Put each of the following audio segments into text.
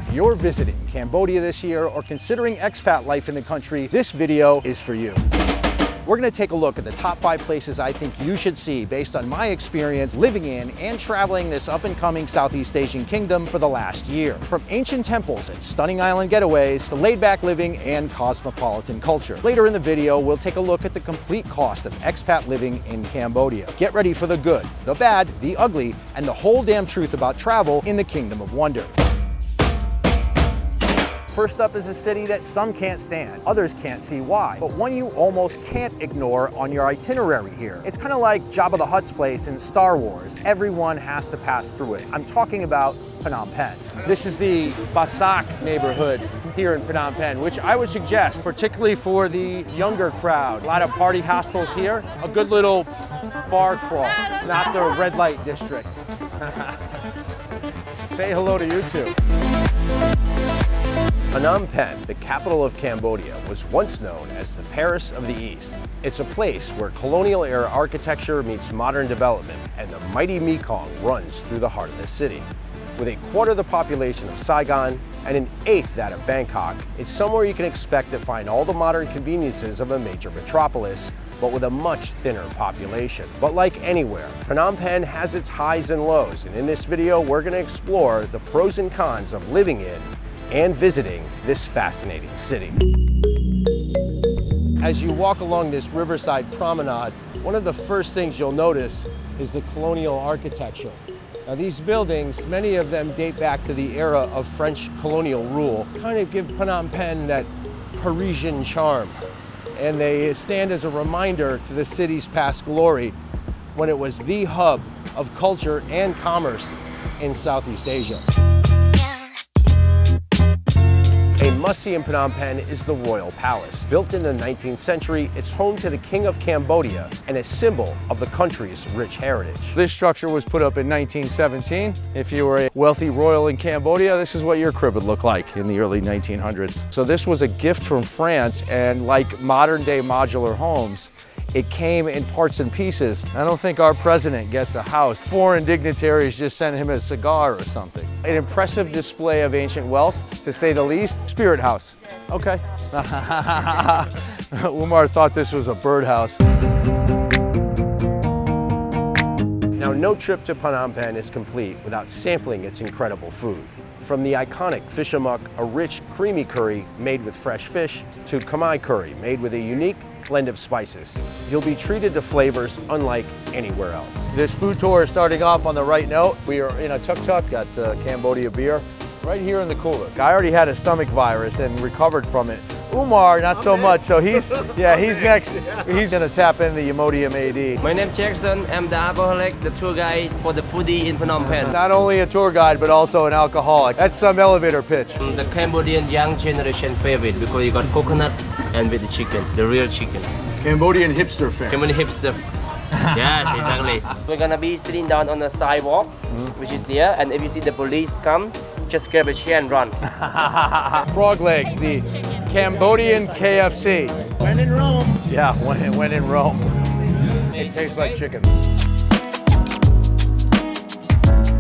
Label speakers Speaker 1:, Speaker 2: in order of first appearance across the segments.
Speaker 1: If you're visiting Cambodia this year or considering expat life in the country, this video is for you. We're going to take a look at the top 5 places I think you should see based on my experience living in and traveling this up-and-coming Southeast Asian kingdom for the last year. From ancient temples and stunning island getaways to laid-back living and cosmopolitan culture. Later in the video, we'll take a look at the complete cost of expat living in Cambodia. Get ready for the good, the bad, the ugly, and the whole damn truth about travel in the Kingdom of Wonder. First up is a city that some can't stand, others can't see why, but one you almost can't ignore on your itinerary here. It's kind of like Jabba the Hutt's place in Star Wars. Everyone has to pass through it. I'm talking about Phnom Penh.
Speaker 2: This is the Basak neighborhood here in Phnom Penh, which I would suggest, particularly for the younger crowd. A lot of party hostels here, a good little bar crawl. It's not the red light district. Say hello to you two.
Speaker 3: Phnom Penh, the capital of Cambodia, was once known as the Paris of the East. It's a place where colonial-era architecture meets modern development, and the mighty Mekong runs through the heart of the city. With a quarter the population of Saigon and an eighth that of Bangkok, it's somewhere you can expect to find all the modern conveniences of a major metropolis, but with a much thinner population. But like anywhere, Phnom Penh has its highs and lows, and in this video, we're going to explore the pros and cons of living in and visiting this fascinating city.
Speaker 2: As you walk along this riverside promenade, one of the first things you'll notice is the colonial architecture. Now these buildings, many of them date back to the era of French colonial rule, kind of give Phnom Penh that Parisian charm. And they stand as a reminder to the city's past glory when it was the hub of culture and commerce in Southeast Asia.
Speaker 3: A must-see in Phnom Penh is the Royal Palace. Built in the 19th century, it's home to the King of Cambodia and a symbol of the country's rich heritage.
Speaker 2: This structure was put up in 1917. If you were a wealthy royal in Cambodia, this is what your crib would look like in the early 1900s. So this was a gift from France, and like modern-day modular homes, it came in parts and pieces. I don't think our president gets a house. Foreign dignitaries just send him a cigar or something. An impressive display of ancient wealth, to say the least. Spirit house. Okay. Umar thought this was a birdhouse.
Speaker 3: Now, no trip to Phnom Penh is complete without sampling its incredible food. From the iconic fish amok, a rich, creamy curry made with fresh fish, to Khmer curry made with a unique blend of spices. You'll be treated to flavors unlike anywhere else.
Speaker 2: This food tour is starting off on the right note. We are in a tuk-tuk, got Cambodia beer right here in the cooler. I already had a stomach virus and recovered from it. Umar, not so much, so he's next. He's gonna tap in the Imodium AD.
Speaker 4: My name is Jackson. I'm the alcoholic, the tour guide for the foodie in Phnom Penh.
Speaker 2: Not only a tour guide, but also an alcoholic. That's some elevator pitch.
Speaker 4: The Cambodian young generation favorite because you got coconut and with the chicken, the real chicken.
Speaker 2: Cambodian hipster fan.
Speaker 4: Cambodian hipster. Yes, exactly. We're gonna be sitting down on the sidewalk, which is there, and if you see the police come, just grab a chair and run.
Speaker 2: Frog legs, the Cambodian KFC.
Speaker 3: When in Rome.
Speaker 2: Yeah, when in Rome. It tastes like chicken.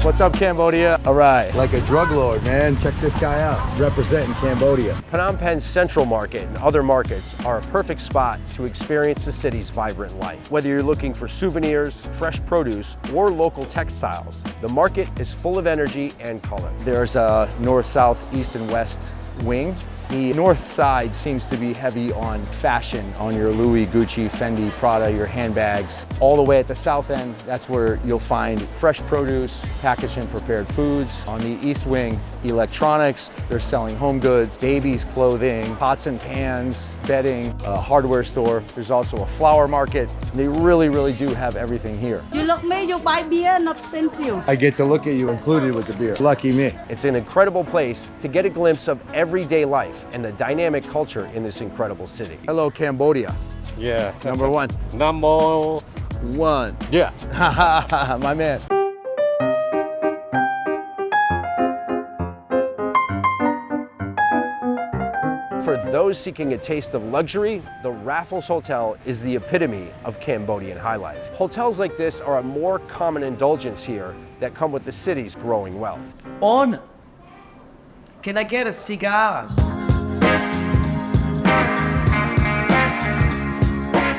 Speaker 2: What's up, Cambodia? All right, like a drug lord, man. Check this guy out, representing Cambodia.
Speaker 3: Phnom Penh's Central Market and other markets are a perfect spot to experience the city's vibrant life. Whether you're looking for souvenirs, fresh produce, or local textiles, the market is full of energy and color.
Speaker 2: There's a north, south, east, and west wing. The north side seems to be heavy on fashion, on your Louis, Gucci, Fendi, Prada, your handbags. All the way at the south end, that's where you'll find fresh produce, packaged and prepared foods. On the east wing, electronics. They're selling home goods, babies' clothing, pots and pans, bedding, a hardware store. There's also a flower market. They really do have everything here.
Speaker 5: You look me, you buy beer, not expensive.
Speaker 2: I get to look at you included with the beer. Lucky me.
Speaker 3: It's an incredible place to get a glimpse of everyday life and the dynamic culture in this incredible city.
Speaker 2: Hello, Cambodia.
Speaker 6: Yeah.
Speaker 2: Number one.
Speaker 6: Number
Speaker 2: One.
Speaker 6: Yeah.
Speaker 2: My man.
Speaker 3: For those seeking a taste of luxury, the Raffles Hotel is the epitome of Cambodian high life. Hotels like this are a more common indulgence here that come with the city's growing wealth.
Speaker 7: On
Speaker 6: Can I get a cigar?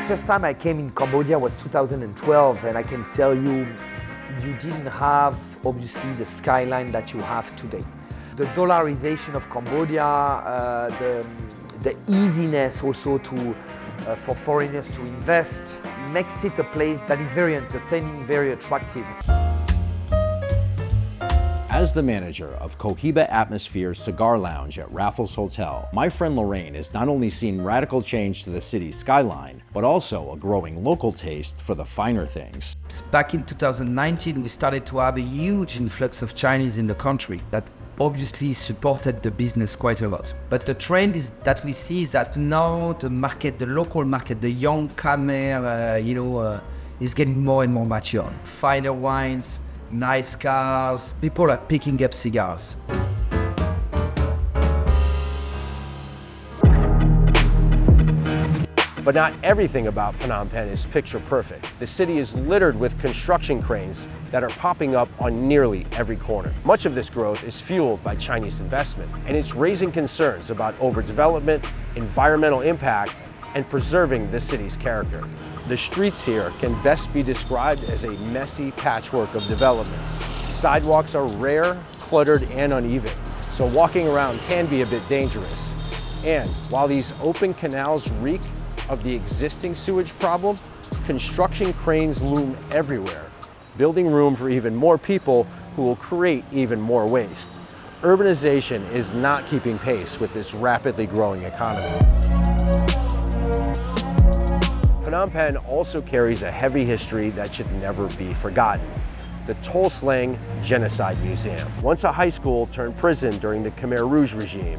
Speaker 7: First time I came in Cambodia was 2012, and I can tell you, you didn't have, obviously, the skyline that you have today. The dollarization of Cambodia, the easiness also for foreigners to invest, makes it a place that is very entertaining, very attractive.
Speaker 1: As the manager of Cohiba Atmosphere's Cigar Lounge at Raffles Hotel, my friend Lorraine has not only seen radical change to the city's skyline, but also a growing local taste for the finer things.
Speaker 6: Back in 2019, we started to have a huge influx of Chinese in the country that obviously supported the business quite a lot. But the trend is that we see is that now the market, the local market, the young comer, is getting more and more mature. Finer wines, nice cars, people are picking up cigars.
Speaker 3: But not everything about Phnom Penh is picture perfect. The city is littered with construction cranes that are popping up on nearly every corner. Much of this growth is fueled by Chinese investment, and it's raising concerns about overdevelopment, environmental impact, and preserving the city's character. The streets here can best be described as a messy patchwork of development. Sidewalks are rare, cluttered, and uneven, so walking around can be a bit dangerous. And while these open canals reek of the existing sewage problem, construction cranes loom everywhere, building room for even more people who will create even more waste. Urbanization is not keeping pace with this rapidly growing economy. Phnom Penh also carries a heavy history that should never be forgotten. The Tol Slang Genocide Museum. Once a high school turned prison during the Khmer Rouge regime,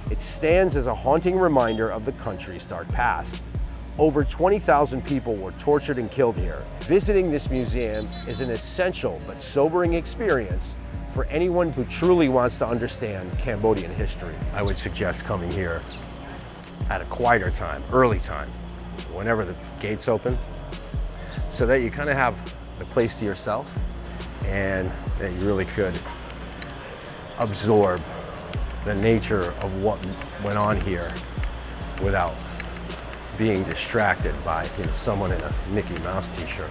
Speaker 3: it stands as a haunting reminder of the country's dark past. Over 20,000 people were tortured and killed here. Visiting this museum is an essential but sobering experience for anyone who truly wants to understand Cambodian history. I would suggest coming here at a quieter time, early time, whenever the gates open, so that you kind of have the place to yourself and that you really could absorb the nature of what went on here without being distracted by someone in a Mickey Mouse t-shirt.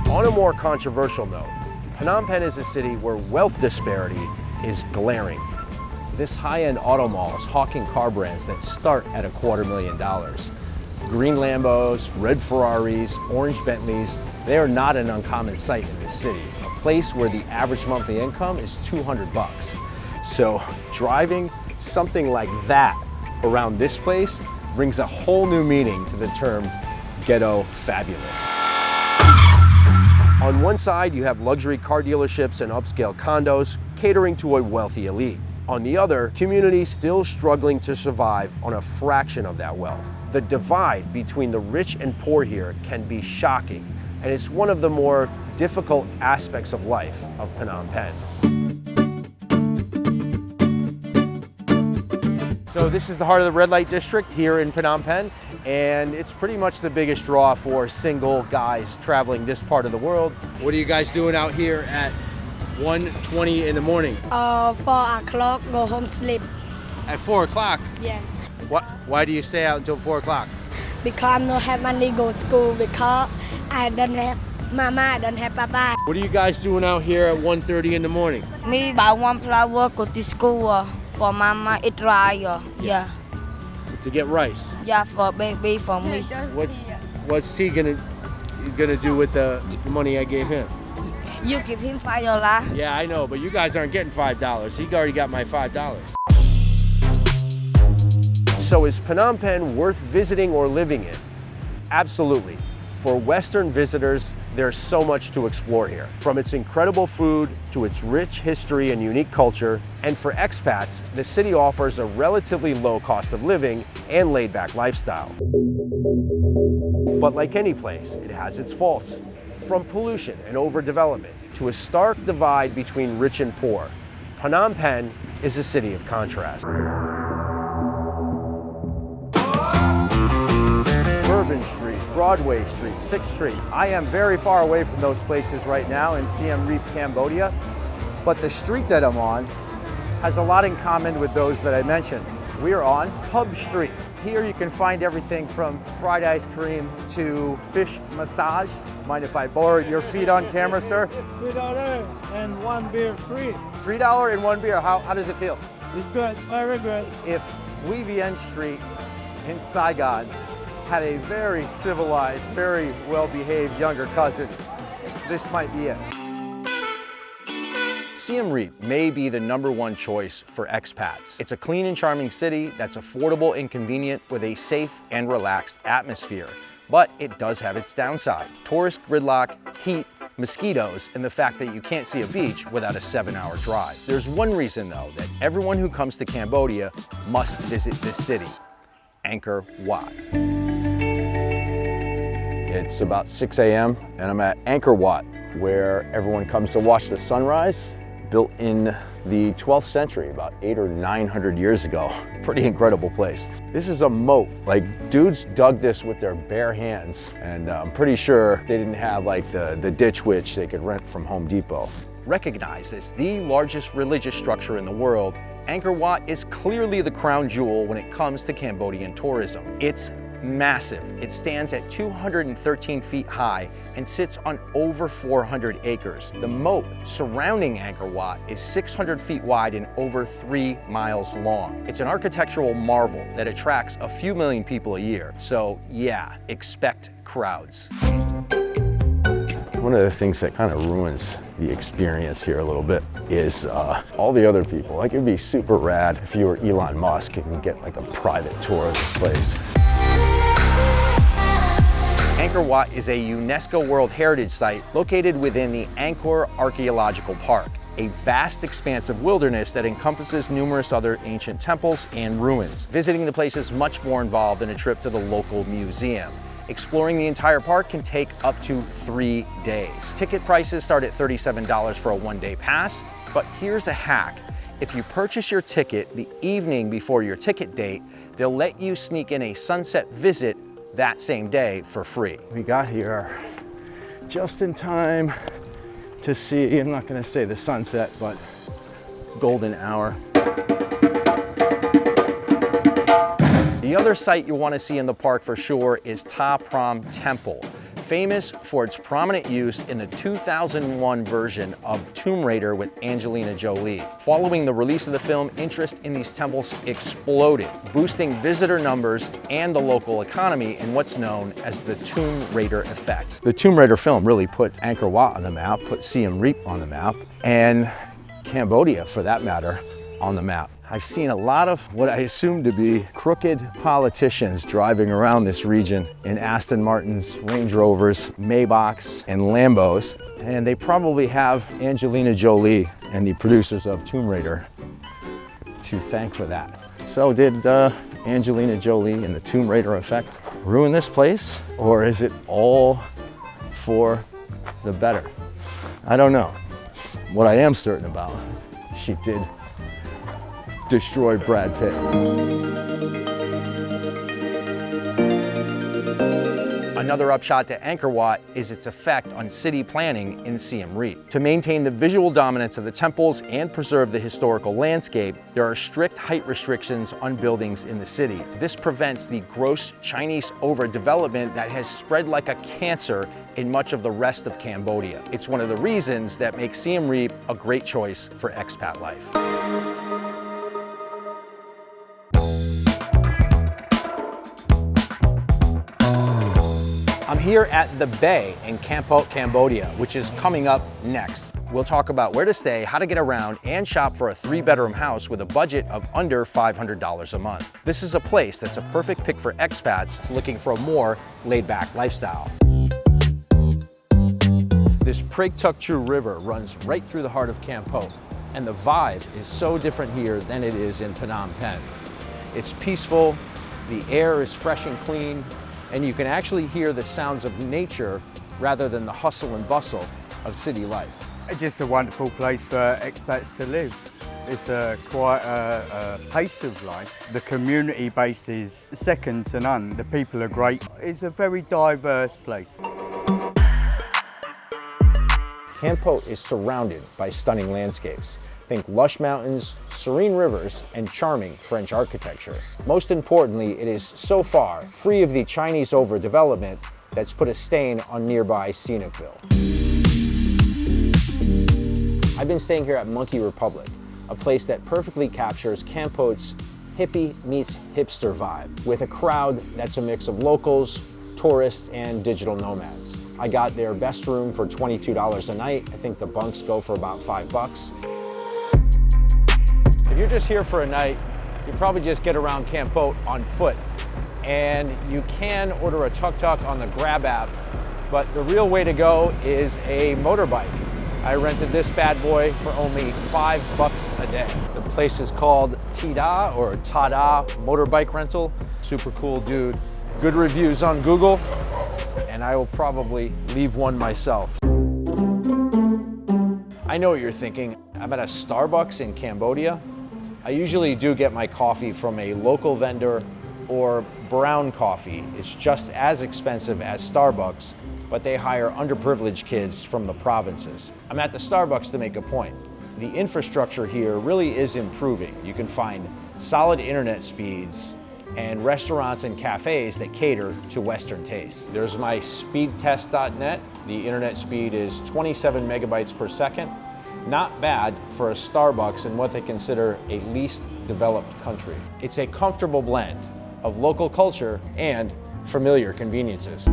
Speaker 3: On a more controversial note, Phnom Penh is a city where wealth disparity is glaring. This high-end auto mall is hawking car brands that start at $250,000. Green Lambos, red Ferraris, orange Bentleys, they are not an uncommon sight in this city, a place where the average monthly income is $200. So driving something like that around this place brings a whole new meaning to the term ghetto fabulous. On one side, you have luxury car dealerships and upscale condos catering to a wealthy elite. On the other, communities still struggling to survive on a fraction of that wealth. The divide between the rich and poor here can be shocking, and it's one of the more difficult aspects of life of Phnom Penh. So this is the heart of the red light district here in Phnom Penh, and it's pretty much the biggest draw for single guys traveling this part of the world. What are you guys doing out here at 1:20 in the morning?
Speaker 5: 4 o'clock, go home sleep.
Speaker 1: At 4 o'clock?
Speaker 5: Yeah.
Speaker 1: Why do you stay out until 4 o'clock?
Speaker 5: Because I don't have money go school, because I don't have mama, I don't have papa.
Speaker 1: What are you guys doing out here at 1:30 in the morning?
Speaker 8: Me buy one flower, go to school for mama eat rice. Yeah.
Speaker 1: To get rice.
Speaker 8: Yeah, for baby, for me.
Speaker 1: What's he gonna do with the money I gave him?
Speaker 8: You give him $5.
Speaker 1: Yeah, I know, but you guys aren't getting $5. He already got my $5.
Speaker 3: So is Phnom Penh worth visiting or living in? Absolutely. For Western visitors, there's so much to explore here, from its incredible food to its rich history and unique culture. And for expats, the city offers a relatively low cost of living and laid-back lifestyle. But like any place, it has its faults. From pollution and overdevelopment to a stark divide between rich and poor, Phnom Penh is a city of contrast. Bourbon Street, Broadway Street, 6th Street. I am very far away from those places right now in Siem Reap, Cambodia.
Speaker 1: but the street that I'm on has a lot in common with those that I mentioned. We are on Pub Street. Here you can find everything from fried ice cream to fish massage. Mind if I borrow your feet on camera, sir?
Speaker 9: $3 and 1 beer free.
Speaker 1: $3 and 1 beer. How does it feel?
Speaker 9: It's good, very good.
Speaker 1: If Nguyen Vien Street in Saigon had a very civilized, very well-behaved younger cousin, this might be it. Siem Reap may be the #1 choice for expats. It's a clean and charming city that's affordable and convenient with a safe and relaxed atmosphere. But it does have its downsides: tourist gridlock, heat, mosquitoes, and the fact that you can't see a beach without a 7-hour drive. There's one reason though that everyone who comes to Cambodia must visit this city: Angkor Wat. It's about 6 a.m. and I'm at Angkor Wat, where everyone comes to watch the sunrise. Built in the 12th century, about 800 or 900 years ago. Pretty incredible place. This is a moat. Like, dudes dug this with their bare hands, and I'm pretty sure they didn't have like the ditch witch they could rent from Home Depot. Recognized as the largest religious structure in the world, Angkor Wat is clearly the crown jewel when it comes to Cambodian tourism. It's massive. It stands at 213 feet high and sits on over 400 acres. The moat surrounding Angkor Wat is 600 feet wide and over 3 miles long. It's an architectural marvel that attracts a few million people a year. So yeah, expect crowds. One of the things that kind of ruins the experience here a little bit is all the other people. Like, it'd be super rad if you were Elon Musk and get like a private tour of this place. Angkor Wat is a UNESCO World Heritage Site located within the Angkor Archaeological Park, a vast expanse of wilderness that encompasses numerous other ancient temples and ruins. Visiting the place is much more involved than a trip to the local museum. Exploring the entire park can take up to 3 days. Ticket prices start at $37 for a 1-day pass, but here's a hack. If you purchase your ticket the evening before your ticket date, they'll let you sneak in a sunset visit that same day for free. We got here just in time to see, I'm not gonna say the sunset, but golden hour. The other site you want to see in the park for sure is Ta Prohm Temple, famous for its prominent use in the 2001 version of Tomb Raider with Angelina Jolie. Following the release of the film, interest in these temples exploded, boosting visitor numbers and the local economy in what's known as the Tomb Raider effect. The Tomb Raider film really put Angkor Wat on the map, put Siem Reap on the map, and Cambodia, for that matter, on the map. I've seen a lot of what I assume to be crooked politicians driving around this region in Aston Martins, Range Rovers, Maybachs, and Lambos, and they probably have Angelina Jolie and the producers of Tomb Raider to thank for that. So did Angelina Jolie and the Tomb Raider effect ruin this place, or is it all for the better? I don't know. What I am certain about, she did destroy Brad Pitt. Another upshot to Angkor Wat is its effect on city planning in Siem Reap. To maintain the visual dominance of the temples and preserve the historical landscape, there are strict height restrictions on buildings in the city. This prevents the gross Chinese overdevelopment that has spread like a cancer in much of the rest of Cambodia. It's one of the reasons that makes Siem Reap a great choice for expat life. I'm here at the Bay in Kampot, Cambodia, which is coming up next. We'll talk about where to stay, how to get around, and shop for a 3-bedroom house with a budget of under $500 a month. This is a place that's a perfect pick for expats looking for a more laid-back lifestyle. This Prek Tuk Chu River runs right through the heart of Kampot, and the vibe is so different here than it is in Phnom Penh. It's peaceful, the air is fresh and clean, and you can actually hear the sounds of nature rather than the hustle and bustle of city life.
Speaker 10: It's just a wonderful place for expats to live. It's quite a pace of life. The community base is second to none. The people are great. It's a very diverse place.
Speaker 1: Kampot is surrounded by stunning landscapes. Think lush mountains, serene rivers, and charming French architecture. Most importantly, it is so far free of the Chinese overdevelopment that's put a stain on nearby Scenicville. I've been staying here at Monkey Republic, a place that perfectly captures Kampot's hippie meets hipster vibe, with a crowd that's a mix of locals, tourists, and digital nomads. I got their best room for $22 a night. I think the bunks go for about $5.
Speaker 2: If you're just here for a night, you probably just get around Kampot on foot. And you can order a tuk-tuk on the Grab app, but the real way to go is a motorbike. I rented this bad boy for only $5 a day. The place is called Tida or Tada Motorbike Rental. Super cool dude. Good reviews on Google, and I will probably leave one myself. I know what you're thinking. I'm at a Starbucks in Cambodia. I usually do get my coffee from a local vendor or brown coffee. It's just as expensive as Starbucks, but they hire underprivileged kids from the provinces. I'm at the Starbucks to make a point. The infrastructure here really is improving. You can find solid internet speeds and restaurants and cafes that cater to Western tastes. There's my speedtest.net. The internet speed is 27 megabytes per second. Not bad for a Starbucks in what they consider a least developed country. It's a comfortable blend of local culture and familiar conveniences.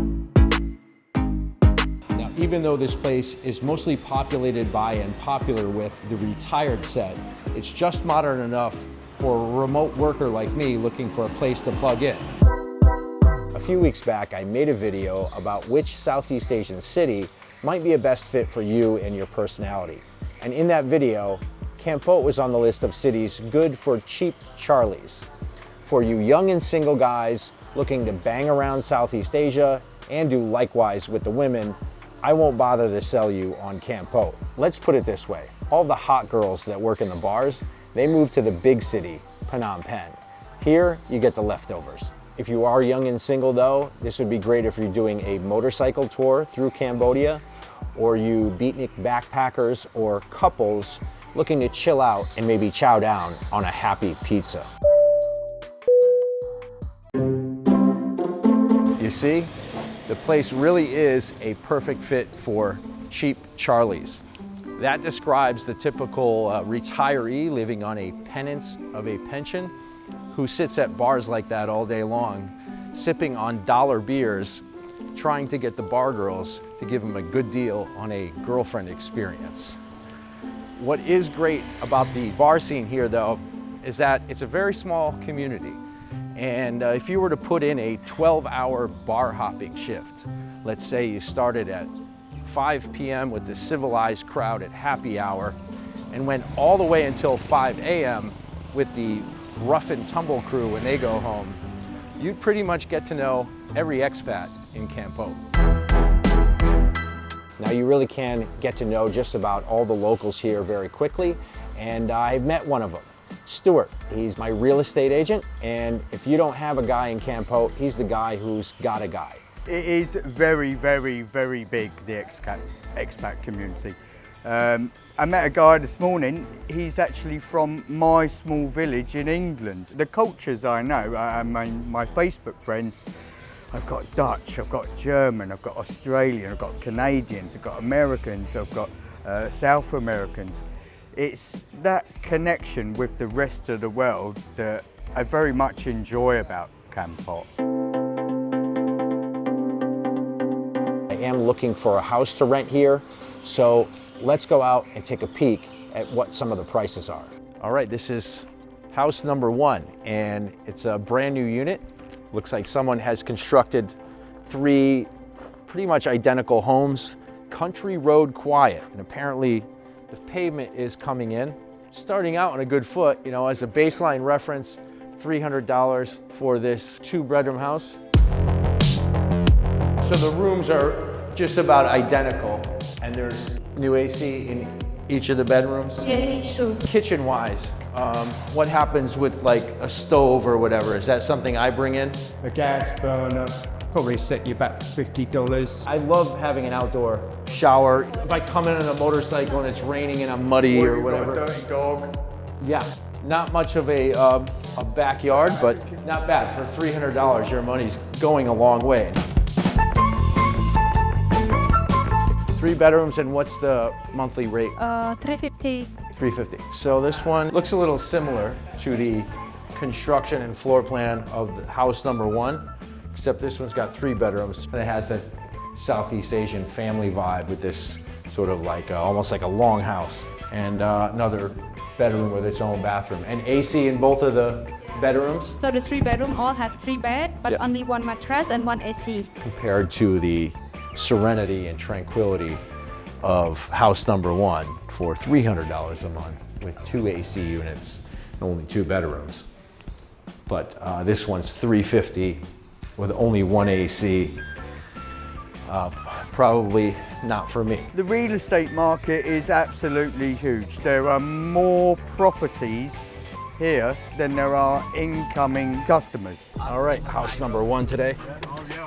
Speaker 2: Now, even though this place is mostly populated by and popular with the retired set, it's just modern enough for a remote worker like me looking for a place to plug in.
Speaker 1: A few weeks back, I made a video about which Southeast Asian city might be a best fit for you and your personality. And in that video, Kampot was on the list of cities good for cheap Charlies. For you young and single guys looking to bang around Southeast Asia and do likewise with the women, I won't bother to sell you on Kampot. Let's put it this way. All the hot girls that work in the bars, they move to the big city, Phnom Penh. Here, you get the leftovers. If you are young and single though, this would be great if you're doing a motorcycle tour through Cambodia, or you beatnik backpackers or couples looking to chill out and maybe chow down on a happy pizza.
Speaker 2: You see, the place really is a perfect fit for cheap Charlies. That describes the typical retiree living on a pittance of a pension who sits at bars like that all day long, sipping on dollar beers, trying to get the bar girls to give him a good deal on a girlfriend experience. What is great about the bar scene here though, is that it's a very small community. And if you were to put in a 12-hour bar hopping shift, let's say you started at 5 p.m. with the civilized crowd at happy hour and went all the way until 5 a.m. with the rough and tumble crew when they go home, you'd pretty much get to know every expat in Kampot.
Speaker 1: Now you really can get to know just about all the locals here very quickly, and I met one of them, Stuart. He's my real estate agent, and if you don't have a guy in Kampot, he's the guy who's got a guy.
Speaker 10: It is very, very, very big, the expat community. I met a guy this morning, he's actually from my small village in England. The cultures I know, my Facebook friends, I've got Dutch, I've got German, I've got Australian, I've got Canadians, I've got Americans, I've got South Americans. It's that connection with the rest of the world that I very much enjoy about Kampot.
Speaker 1: I am looking for a house to rent here, so let's go out and take a peek at what some of the prices are.
Speaker 2: All right, this is house number 1, and it's a brand new unit. Looks like someone has constructed 3 pretty much identical homes. Country road quiet, and apparently the pavement is coming in. Starting out on a good foot, you know, as a baseline reference, $300 for this 2-bedroom house. So the rooms are just about identical, and there's new AC in each of the bedrooms.
Speaker 5: Yeah, sure.
Speaker 2: Kitchen-wise, what happens with like a stove or whatever? Is that something I bring in?
Speaker 10: A gas burner,
Speaker 9: probably set you back $50.
Speaker 2: I love having an outdoor shower. If I come in on a motorcycle and it's raining and I'm muddy or whatever.
Speaker 10: Got a dirty dog.
Speaker 2: Yeah, not much of a backyard, but not bad. For $300, your money's going a long way. 3 bedrooms, and what's the monthly rate?
Speaker 11: 350.
Speaker 2: $350. So this one looks a little similar to the construction and floor plan of the house number 1, except this one's got 3 bedrooms, and it has that Southeast Asian family vibe with this sort of like almost like a long house, and another bedroom with its own bathroom, and AC in both of the bedrooms.
Speaker 11: So the 3 bedroom all have 3 beds, but
Speaker 2: Yeah.
Speaker 11: only 1 mattress and 1 AC.
Speaker 2: Compared to the serenity and tranquility of house number 1 for $300 a month with 2 AC units and only 2 bedrooms. But this one's $350 with only 1 AC. Probably not for me.
Speaker 10: The real estate market is absolutely huge. There are more properties here than there are incoming customers.
Speaker 2: All right, house number 1 today.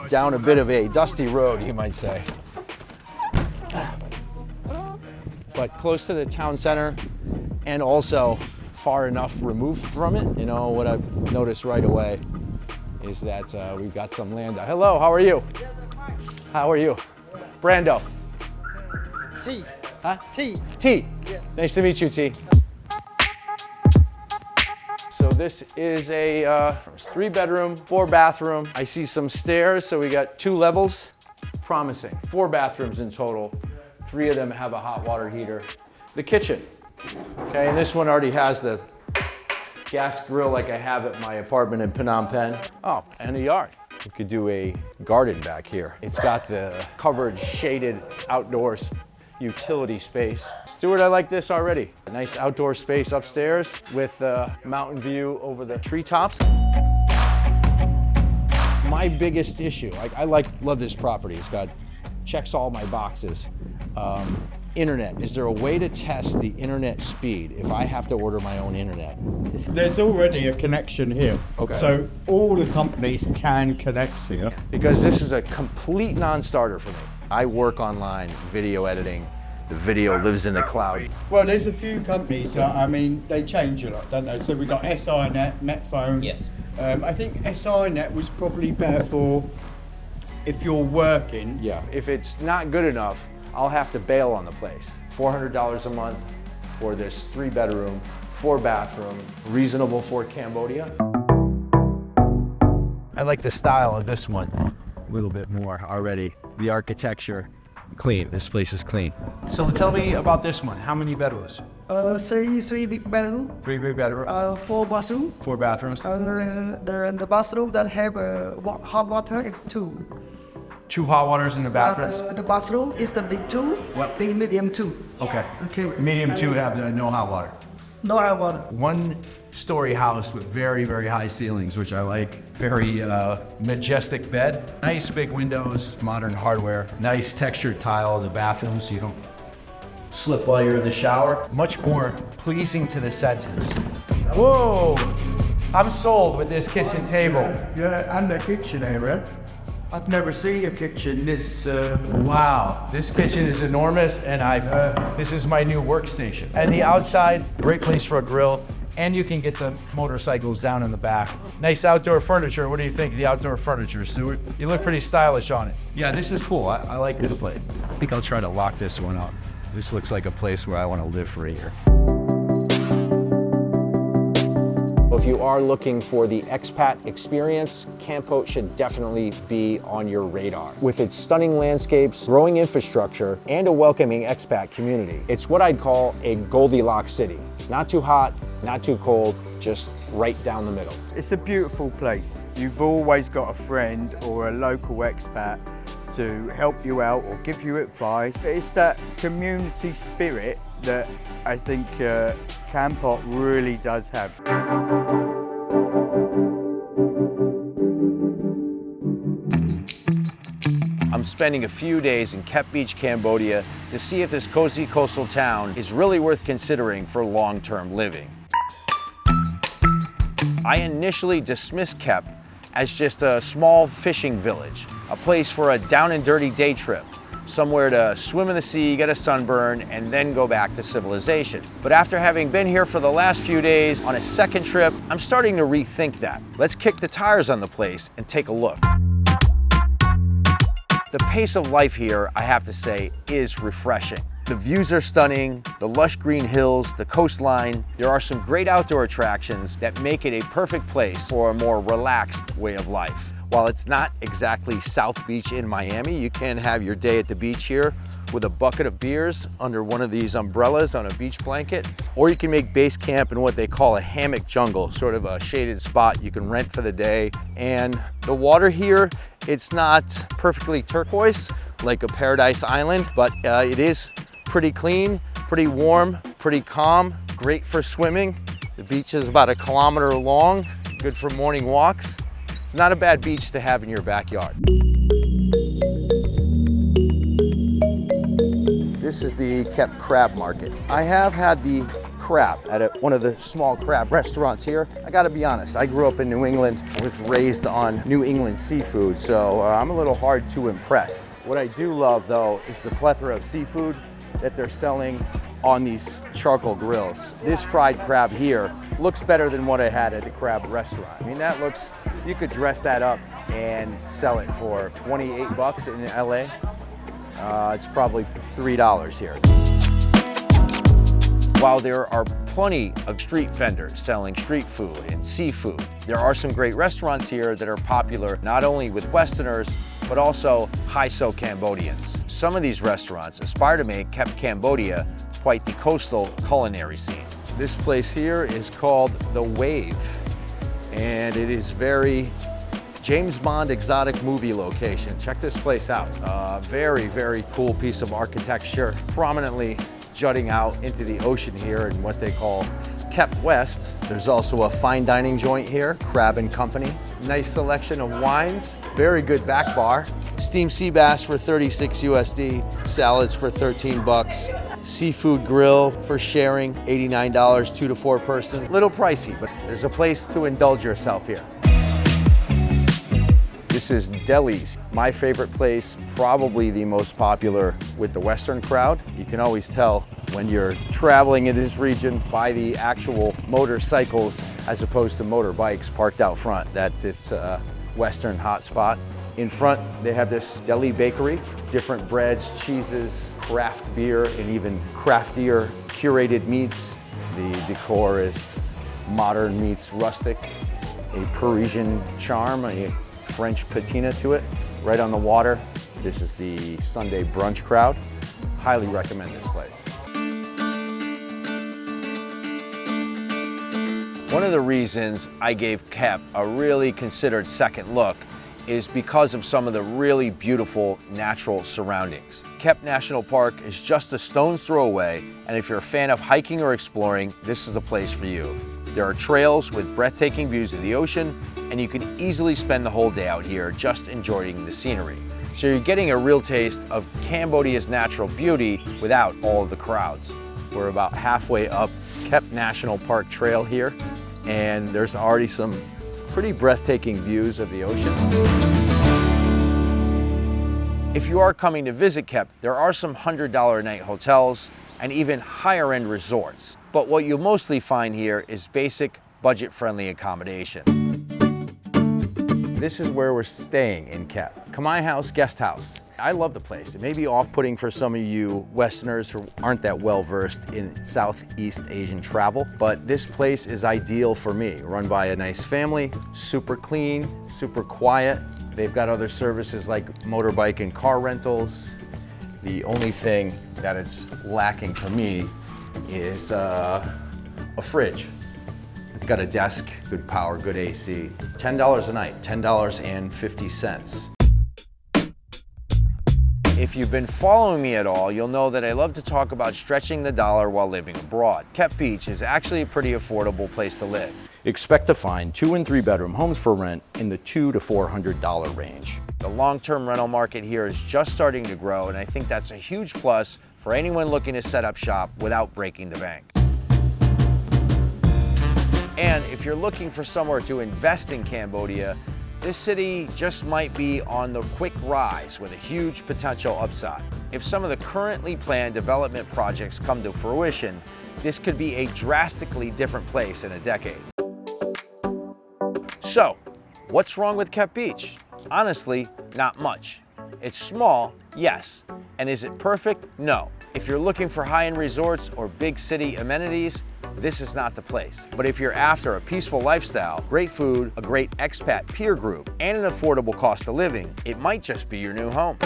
Speaker 2: Down a bit of a dusty road, you might say. But close to the town center and also far enough removed from it. You know, what I've noticed right away is that we've got some land. Hello, how are you? How are you? Brando.
Speaker 9: T.
Speaker 2: Huh?
Speaker 9: T.
Speaker 2: T. Yeah. Nice to meet you, T. So this is a 3 bedroom, 4 bathroom. I see some stairs, so we got 2 levels. Promising. 4 bathrooms in total. 3 of them have a hot water heater. The kitchen. Okay, and this one already has the gas grill like I have at my apartment in Phnom Penh. Oh, and a yard. We could do a garden back here. It's got the covered, shaded outdoors utility space. Stuart, I like this already. A nice outdoor space upstairs with a mountain view over the treetops. My biggest issue, I love this property. It's got, checks all my boxes. Internet, is there a way to test the internet speed if I have to order my own internet?
Speaker 10: There's already a connection here.
Speaker 2: Okay.
Speaker 10: So all the companies can connect here.
Speaker 2: Because this is a complete non-starter for me. I work online, video editing. The video lives in the cloud.
Speaker 10: Well, there's a few companies that, I mean, they change a lot, don't they? So we've got SINet, Netphone.
Speaker 4: Yes.
Speaker 10: I think SINet was probably better for if you're working.
Speaker 2: Yeah, if it's not good enough, I'll have to bail on the place. $400 a month for this 3 bedroom, 4 bathroom, reasonable for Cambodia. I like the style of this one a little bit more already. The architecture, clean. This place is clean. So tell me about this one. How many bedrooms?
Speaker 6: 3 big bedroom,
Speaker 2: 3 big bedrooms.
Speaker 6: 4 bathroom.
Speaker 2: 4 bathrooms.
Speaker 6: The bathroom that have hot water 2.
Speaker 2: 2 hot waters in the bathrooms.
Speaker 6: The bathroom is the big 2, big medium 2.
Speaker 2: Okay.
Speaker 6: Okay.
Speaker 2: Medium 2 have no hot water.
Speaker 6: No hot water.
Speaker 2: 1-story house with very, very high ceilings, which I like. Very majestic bed. Nice big windows, modern hardware. Nice textured tile in the bathroom so you don't slip while you're in the shower. Much more pleasing to the senses. Whoa! I'm sold with this kitchen table.
Speaker 10: Yeah, and the kitchen area. I've never seen a kitchen this.
Speaker 2: Wow, this kitchen is enormous, and this is my new workstation. And the outside, great place for a grill, and you can get the motorcycles down in the back. Nice outdoor furniture. What do you think of the outdoor furniture, Stuart? You look pretty stylish on it. Yeah, this is cool. I like this place. I think I'll try to lock this one up. This looks like a place where I want to live for a year. If you are looking for the expat experience, Kampot should definitely be on your radar. With its stunning landscapes, growing infrastructure, and a welcoming expat community, it's what I'd call a Goldilocks city. Not too hot, not too cold, just right down the middle.
Speaker 10: It's a beautiful place. You've always got a friend or a local expat to help you out or give you advice. It's that community spirit that I think Kampot really does have.
Speaker 3: I'm spending a few days in Kep Beach, Cambodia to see if this cozy coastal town is really worth considering for long-term living. I initially dismissed Kep as just a small fishing village,
Speaker 1: a place for a down and dirty day trip, somewhere to swim in the sea, get a sunburn, and then go back to civilization. But after having been here for the last few days on a second trip, I'm starting to rethink that. Let's kick the tires on the place and take a look. The pace of life here, I have to say, is refreshing. The views are stunning, the lush green hills, the coastline. There are some great outdoor attractions that make it a perfect place for a more relaxed way of life. While it's not exactly South Beach in Miami, you can have your day at the beach here with a bucket of beers under one of these umbrellas on a beach blanket. Or you can make base camp in what they call a hammock jungle, sort of a shaded spot you can rent for the day. And the water here, it's not perfectly turquoise like a paradise island, but it is pretty clean, pretty warm, pretty calm, great for swimming. The beach is about 1 kilometer long, good for morning walks. It's not a bad beach to have in your backyard. This is the Kep Crab Market. I have had the crab at one of the small crab restaurants here. I gotta be honest, I grew up in New England, was raised on New England seafood, so I'm a little hard to impress. What I do love though is the plethora of seafood that they're selling on these charcoal grills. This fried crab here looks better than what I had at the crab restaurant. I mean, that looks, you could dress that up and sell it for 28 bucks in LA. It's probably $3 here. While there are plenty of street vendors selling street food and seafood, there are some great restaurants here that are popular not only with Westerners, but also high-so Cambodians. Some of these restaurants aspire to make Kep Cambodia quite the coastal culinary scene. This place here is called The Wave, and it is very James Bond exotic movie location. Check this place out. Very, very cool piece of architecture, prominently jutting out into the ocean here in what they call Kep West. There's also a fine dining joint here, Crab and Company. Nice selection of wines, very good back bar. Steamed sea bass for 36 USD, salads for 13 bucks. Seafood grill for sharing, $89, 2 to 4 person. Little pricey, but there's a place to indulge yourself here. This is Delhi's, my favorite place, probably the most popular with the Western crowd. You can always tell when you're traveling in this region by the actual motorcycles as opposed to motorbikes parked out front that it's a Western hotspot. In front, they have this deli bakery, different breads, cheeses, craft beer, and even craftier curated meats. The decor is modern meets rustic, a Parisian charm, a French patina to it, right on the water. This is the Sunday brunch crowd. Highly recommend this place. One of the reasons I gave Kep a really considered second look is because of some of the really beautiful natural surroundings. Kep National Park is just a stone's throw away, and if you're a fan of hiking or exploring, this is the place for you. There are trails with breathtaking views of the ocean, and you can easily spend the whole day out here just enjoying the scenery. So you're getting a real taste of Cambodia's natural beauty without all of the crowds. We're about halfway up Kep National Park Trail here, and there's already some pretty breathtaking views of the ocean. If you are coming to visit Kep, there are some $100 a night hotels and even higher end resorts. But what you'll mostly find here is basic, budget-friendly accommodation. This is where we're staying in Kep, Kamai House Guest House. I love the place. It may be off-putting for some of you Westerners who aren't that well-versed in Southeast Asian travel, but this place is ideal for me. Run by a nice family, super clean, super quiet. They've got other services like motorbike and car rentals. The only thing that it's lacking for me is a fridge. It's got a desk, good power, good AC. $10 a night, $10.50. If you've been following me at all, you'll know that I love to talk about stretching the dollar while living abroad. Kep Beach is actually a pretty affordable place to live. Expect to find 2- and 3-bedroom homes for rent in the $200 to $400 range. The long-term rental market here is just starting to grow, and I think that's a huge plus for anyone looking to set up shop without breaking the bank. And if you're looking for somewhere to invest in Cambodia, This city just might be on the quick rise with a huge potential upside. If some of the currently planned development projects come to fruition, this could be a drastically different place in a decade. So, what's wrong with Kep Beach? Honestly, not much. It's small, yes. And is it perfect? No. If you're looking for high-end resorts or big city amenities, this is not the place. But if you're after a peaceful lifestyle, great food, a great expat peer group, and an affordable cost of living, it might just be your new home.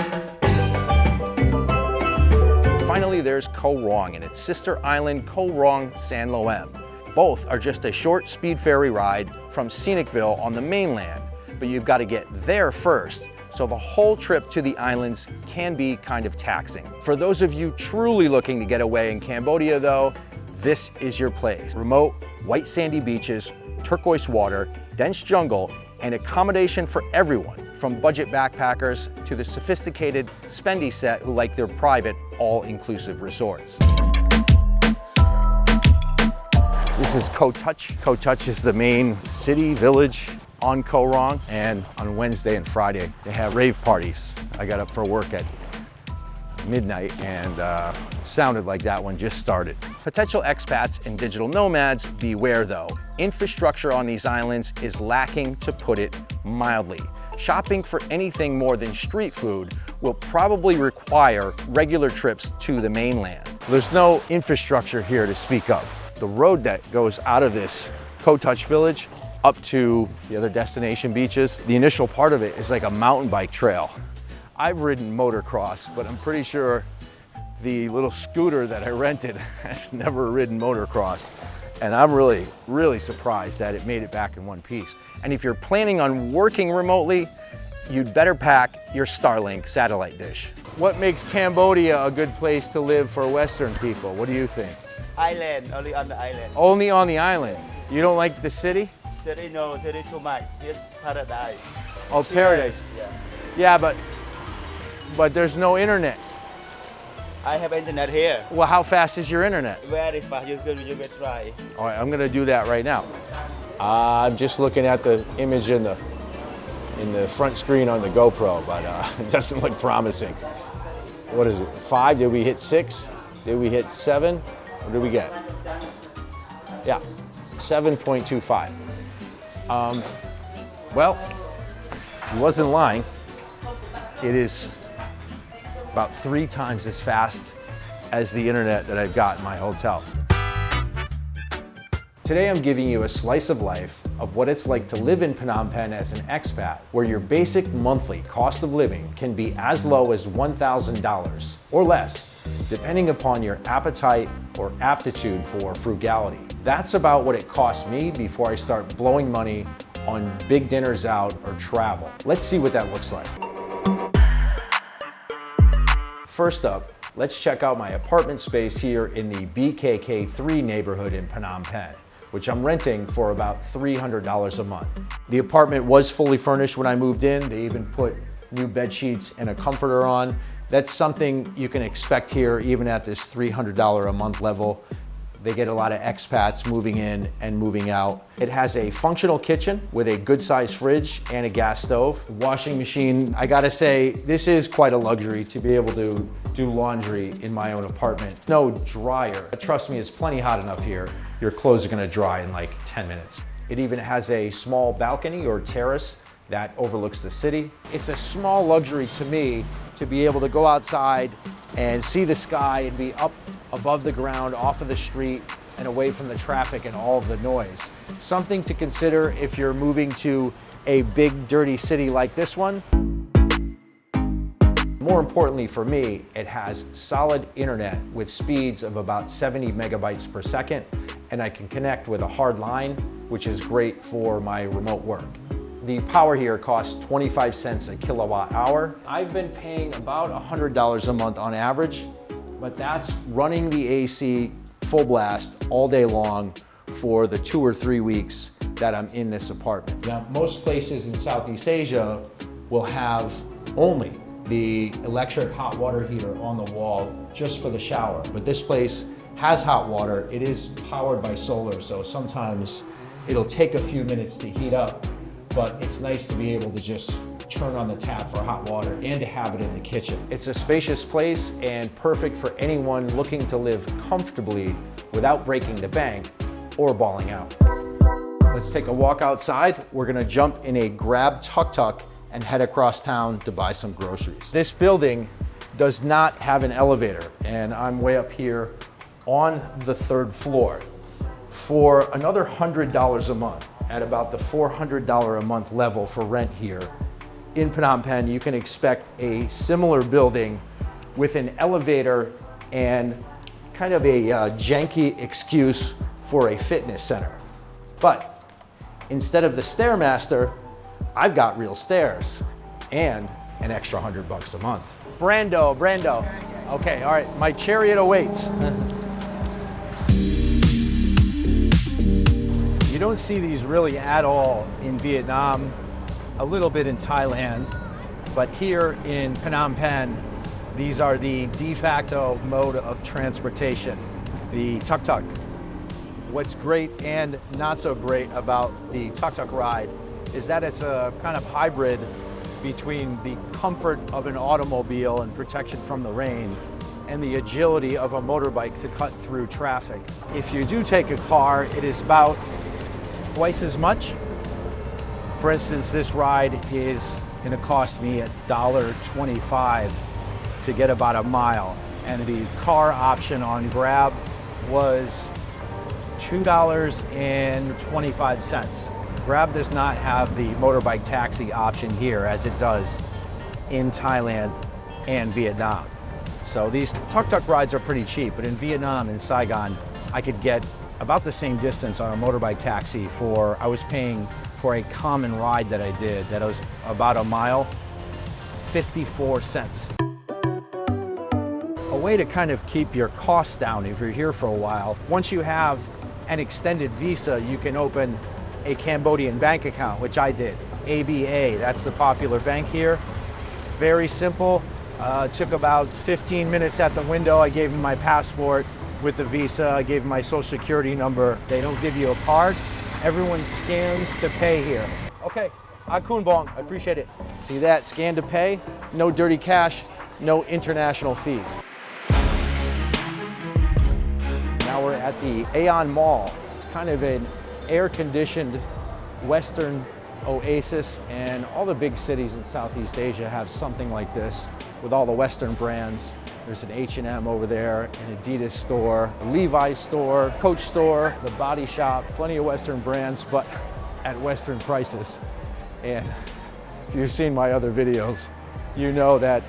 Speaker 1: Finally, there's Koh Rong and its sister island, Koh Rong San Loem. Both are just a short speed ferry ride from Scenicville on the mainland, but you've got to get there first, so the whole trip to the islands can be kind of taxing. For those of you truly looking to get away in Cambodia though, this is your place. Remote, white sandy beaches, turquoise water, dense jungle, and accommodation for everyone, from budget backpackers to the sophisticated spendy set who like their private, all-inclusive resorts. This is Koh Touch. Koh Touch is the main city, village on Koh Rong, and on Wednesday and Friday, they have rave parties. I got up for work at midnight and it sounded like that one just started. Potential expats and digital nomads, beware though. Infrastructure on these islands is lacking, to put it mildly. Shopping for anything more than street food will probably require regular trips to the mainland. There's no infrastructure here to speak of. The road that goes out of this Koh Touch village up to the other destination beaches, the initial part of it is like a mountain bike trail. I've ridden motocross, but I'm pretty sure the little scooter that I rented has never ridden motocross. And I'm really, really surprised that it made it back in one piece. And if you're planning on working remotely, you'd better pack your Starlink satellite dish. What makes Cambodia a good place to live for Western people? What do you think?
Speaker 12: Island, only on the island.
Speaker 1: Only on the island. You don't like the city?
Speaker 12: City, no, city too much. It's paradise.
Speaker 1: Oh, paradise. Yeah, but there's no internet.
Speaker 12: I have internet here.
Speaker 1: Well, how fast is your internet?
Speaker 12: Very fast. You can try.
Speaker 1: All right, I'm gonna do that right now. I'm just looking at the image in the front screen on the GoPro, but it doesn't look promising. What is it? 5? Did we hit 6? Did we hit 7? What did we get? Yeah, 7.25. Well, he wasn't lying. It is about 3 times as fast as the internet that I've got in my hotel. Today I'm giving you a slice of life of what it's like to live in Phnom Penh as an expat, where your basic monthly cost of living can be as low as $1,000 or less, depending upon your appetite or aptitude for frugality. That's about what it cost me before I start blowing money on big dinners out or travel. Let's see what that looks like. First up, let's check out my apartment space here in the BKK3 neighborhood in Phnom Penh, which I'm renting for about $300 a month. The apartment was fully furnished when I moved in. They even put new bed sheets and a comforter on. That's something you can expect here even at this $300 a month level. They get a lot of expats moving in and moving out. It has a functional kitchen with a good sized fridge and a gas stove. Washing machine, I gotta say, this is quite a luxury to be able to do laundry in my own apartment. No dryer. Trust me, it's plenty hot enough here. Your clothes are gonna dry in like 10 minutes. It even has a small balcony or terrace that overlooks the city. It's a small luxury to me to be able to go outside and see the sky and be up above the ground, off of the street, and away from the traffic and all of the noise. Something to consider if you're moving to a big, dirty city like this one. More importantly for me, it has solid internet with speeds of about 70 megabytes per second, and I can connect with a hard line, which is great for my remote work. The power here costs 25 cents a kilowatt hour. I've been paying about $100 a month on average, but that's running the AC full blast all day long for the 2 or 3 weeks that I'm in this apartment. Now, most places in Southeast Asia will have only the electric hot water heater on the wall just for the shower, but this place has hot water. It is powered by solar, so sometimes it'll take a few minutes to heat up, but it's nice to be able to just turn on the tap for hot water and to have it in the kitchen. It's a spacious place and perfect for anyone looking to live comfortably without breaking the bank or balling out. Let's take a walk outside. We're gonna jump in a Grab tuk-tuk and head across town to buy some groceries. This building does not have an elevator, and I'm way up here on the 3rd floor. For another $100 a month, at about the $400 a month level for rent here in Phnom Penh, you can expect a similar building with an elevator and kind of a janky excuse for a fitness center. But instead of the Stairmaster, I've got real stairs and an extra $100 a month. Brando. Okay, all right, my chariot awaits. You don't see these really at all in Vietnam, a little bit in Thailand, but here in Phnom Penh, these are the de facto mode of transportation, the tuk-tuk. What's great and not so great about the tuk-tuk ride is that it's a kind of hybrid between the comfort of an automobile and protection from the rain and the agility of a motorbike to cut through traffic. If you do take a car, it is about twice as much. For instance, this ride is gonna cost me $1.25 to get about a mile, and the car option on Grab was $2.25. Grab does not have the motorbike taxi option here as it does in Thailand and Vietnam. So these tuk-tuk rides are pretty cheap, but in Vietnam, in Saigon, I could get about the same distance on a motorbike taxi for, I was paying for a common ride that I did that was about a mile, 54 cents. A way to kind of keep your costs down if you're here for a while, once you have an extended visa, you can open a Cambodian bank account, which I did. ABA, that's the popular bank here. Very simple. Took about 15 minutes at the window. I gave them my passport with the visa. I gave them my social security number. They don't give you a card. Everyone scans to pay here. Okay, Akun Bong, I appreciate it. See that, scan to pay, no dirty cash, no international fees. Now we're at the Aeon Mall. It's kind of an air-conditioned Western oasis, and all the big cities in Southeast Asia have something like this with all the Western brands. There's an H&M over there, an Adidas store, a Levi's store, Coach store, the Body Shop, plenty of Western brands, but at Western prices. And if you've seen my other videos, you know that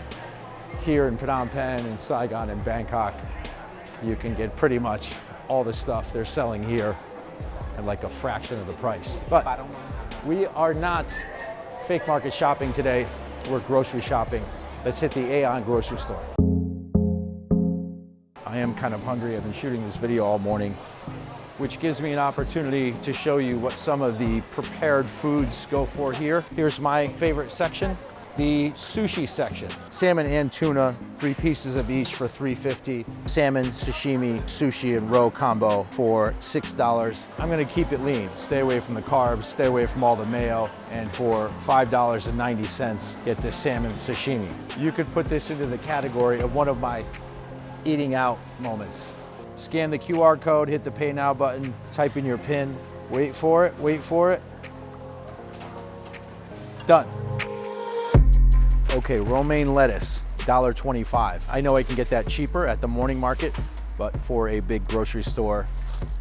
Speaker 1: here in Phnom Penh and Saigon and Bangkok, you can get pretty much all the stuff they're selling here at like a fraction of the price. But we are not fake market shopping today, we're grocery shopping. Let's hit the Aeon grocery store. I am kind of hungry. I've been shooting this video all morning, which gives me an opportunity to show you what some of the prepared foods go for here. Here's my favorite section, the sushi section. Salmon and tuna, 3 pieces of each for $3.50. Salmon, sashimi, sushi, and roe combo for $6. I'm gonna keep it lean. Stay away from the carbs, stay away from all the mayo, and for $5.90, get this salmon sashimi. You could put this into the category of one of my eating out moments. Scan the QR code, hit the Pay Now button, type in your PIN, wait for it, done. Okay, romaine lettuce, $1.25. I know I can get that cheaper at the morning market, but for a big grocery store,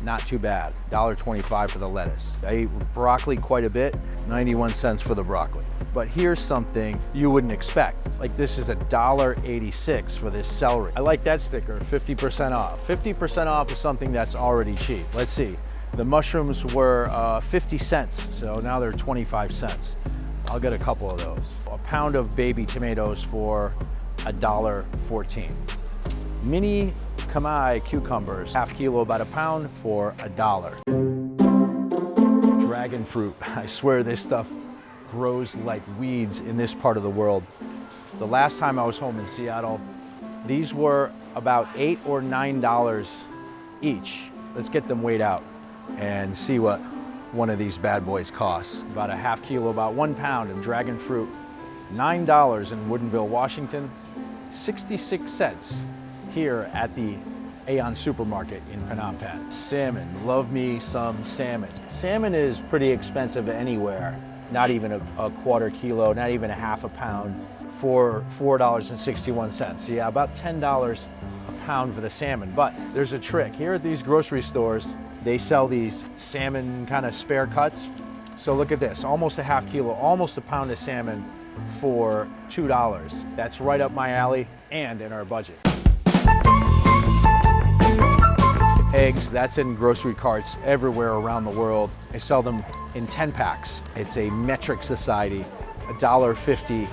Speaker 1: not too bad. $1.25 for the lettuce. I eat broccoli quite a bit, 91 cents for the broccoli. But here's something you wouldn't expect. Like this is $1.86 for this celery. I like that sticker, 50% off. 50% off is something that's already cheap. Let's see, the mushrooms were 50 cents, so now they're 25 cents. I'll get a couple of those. A pound of baby tomatoes for $1.14. Mini Kamai cucumbers, half kilo, about a pound for $1. Dragon fruit, I swear this stuff grows like weeds in this part of the world. The last time I was home in Seattle, these were about $8 or $9 each. Let's get them weighed out and see what one of these bad boys costs. About a half kilo, about 1 pound of dragon fruit, $9 in Woodinville, Washington, 66 cents here at the Aeon Supermarket in Phnom Penh. Salmon, love me some salmon. Salmon is pretty expensive anywhere. Not even a quarter kilo, not even a half a pound for $4.61. Yeah, about $10 a pound for the salmon. But there's a trick. Here at these grocery stores, they sell these salmon kind of spare cuts. So look at this, almost a half kilo, almost a pound of salmon for $2. That's right up my alley and in our budget. Eggs, that's in grocery carts everywhere around the world. They sell them in 10 packs. It's a metric society, $1.50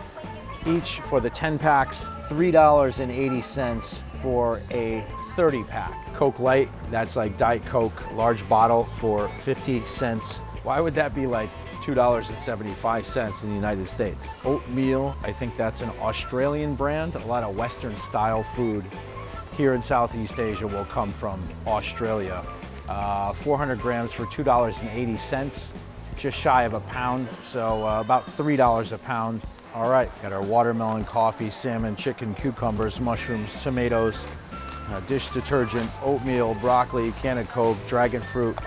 Speaker 1: each for the 10 packs, $3.80 for a 30 pack. Coke Light, that's like Diet Coke, large bottle for 50 cents. Why would that be like $2.75 in the United States? Oatmeal, I think that's an Australian brand. A lot of Western style food here in Southeast Asia will come from Australia. 400 grams for $2.80, just shy of a pound, so about $3 a pound. All right, got our watermelon, coffee, salmon, chicken, cucumbers, mushrooms, tomatoes, dish detergent, oatmeal, broccoli, can of Coke, dragon fruit,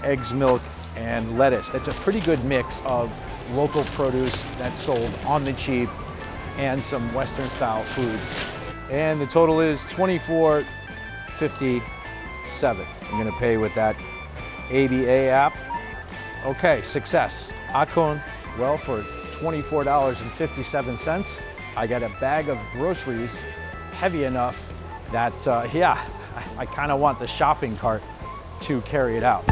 Speaker 1: eggs, milk, and lettuce. It's a pretty good mix of local produce that's sold on the cheap and some Western style foods. And the total is $24.57. I'm gonna pay with that ABA app. Okay, success. Akon, well, for $24.57, I got a bag of groceries heavy enough that, yeah, I kind of want the shopping cart to carry it out.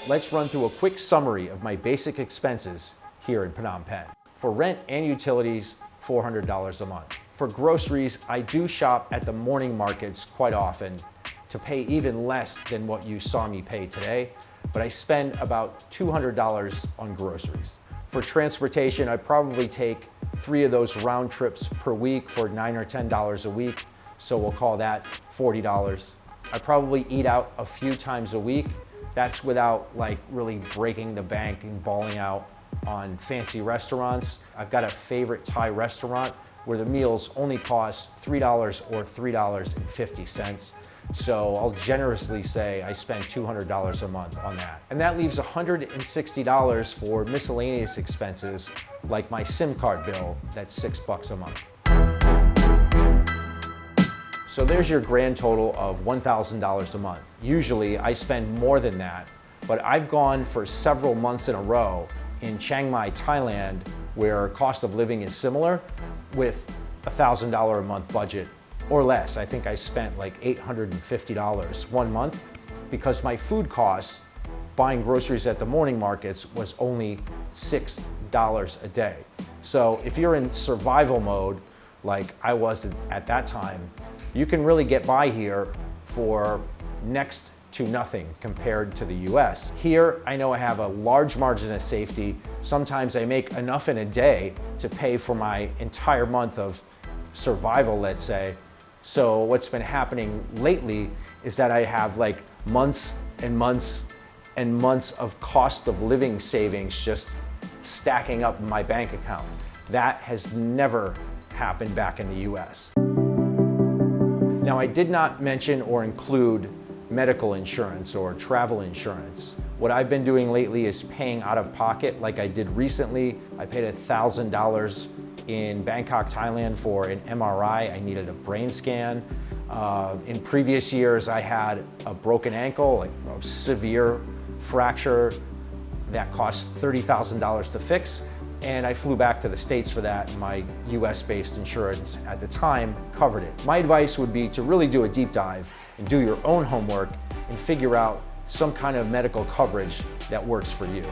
Speaker 1: Let's run through a quick summary of my basic expenses here in Phnom Penh. For rent and utilities, $400 a month. For groceries, I do shop at the morning markets quite often to pay even less than what you saw me pay today, but I spend about $200 on groceries. For transportation, I probably take 3 of those round trips per week for $9 or $10 a week, so we'll call that $40. I probably eat out a few times a week. That's without like really breaking the bank and balling out on fancy restaurants. I've got a favorite Thai restaurant where the meals only cost $3 or $3.50. So I'll generously say I spend $200 a month on that. And that leaves $160 for miscellaneous expenses like my SIM card bill, that's $6 a month. So there's your grand total of $1,000 a month. Usually I spend more than that, but I've gone for several months in a row in Chiang Mai, Thailand, where cost of living is similar, with $1,000 a month budget or less. I think I spent like $850 one month because my food costs, buying groceries at the morning markets, was only $6 a day. So if you're in survival mode, like I was at that time, you can really get by here for next to nothing compared to the US. Here, I know I have a large margin of safety. Sometimes I make enough in a day to pay for my entire month of survival, let's say. So what's been happening lately is that I have like months and months and months of cost of living savings just stacking up in my bank account. That has never happened back in the US. Now, I did not mention or include medical insurance or travel insurance. What I've been doing lately is paying out of pocket like I did recently. I paid $1,000 in Bangkok, Thailand for an MRI. I needed a brain scan. In previous years, I had a broken ankle, like a severe fracture that cost $30,000 to fix. And I flew back to the States for that, and my US-based insurance at the time covered it. My advice would be to really do a deep dive and do your own homework and figure out some kind of medical coverage that works for you.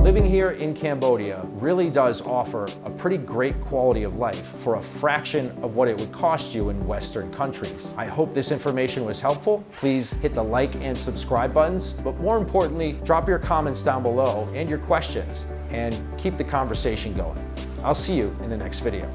Speaker 1: Living here in Cambodia really does offer a pretty great quality of life for a fraction of what it would cost you in Western countries. I hope this information was helpful. Please hit the like and subscribe buttons, but more importantly, drop your comments down below and your questions and keep the conversation going. I'll see you in the next video.